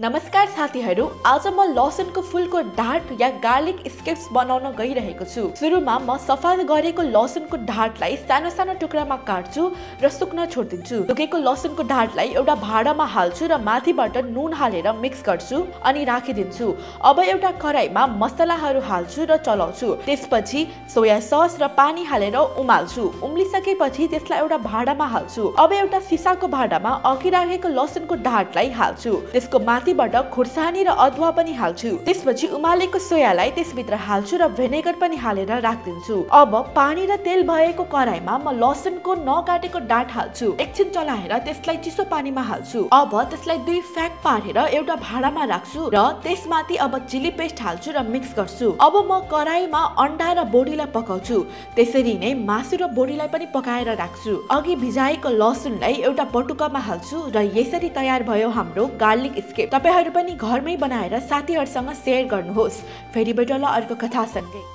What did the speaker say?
नमस्कार साथीहरू, आज म लसुनको फूलको डाँठ या गार्लिक स्केप्स बनाउन गइरहेको छु। सुरुमा म सफा गरेको लसुनको डाँठलाई सानो सानो टुक्रामा काट्छु र सुक्न छोड्दिन्छु। सुकेको लसुनको डाँठलाई एउटा भाँडामा हाल्छु र माथिबाट नुन हालेर मिक्स गर्छु अनि राखिदिन्छु। अब एउटा कराईमा मसलाहरू हाल्छु र चलाउँछु। त्यसपछि सोया सस र पानी हालेर उमाल्छु। उम्लिसकेपछि त्यसलाई एउटा भाँडामा हाल्छु। अब एउटा सिसाको भाँडामा अघि राखेको लसुनको डाँठलाई हाल्छु। त्यसको माथिबाट खुर्सानी र अदुवा पनि हाल्छु। त्यसपछि उमालेको सोयालाई त्यसभित्र हाल्छु र भिनेगर पनि हालेर राखिदिन्छु। अब पानी र तेल भएको कराईमा म लसुनको नकाटेको डाँठ हाल्छु। एकछिन चलाएर त्यसलाई चिसो पानीमा हाल्छु। अब त्यसलाई दुई फ्याक पारेर एउटा भाँडामा राख्छु र त्यसमाथि अब चिली पेस्ट हाल्छु र मिक्स गर्छु। अब म कराईमा अन्डा र बोडीलाई पकाउँछु। त्यसरी नै मासु र बोडीलाई पनि पकाएर राख्छु। अघि भिजाएको लसुनलाई एउटा पटुकामा हाल्छु र यसरी तयार भयो हाम्रो गार्लिक स्केप। तपाईहरु पनि घरमै बनाएर साथीहरुसँग शेयर गर्नुहोस्। फेरि भेटौँला अर्को कथासँगै।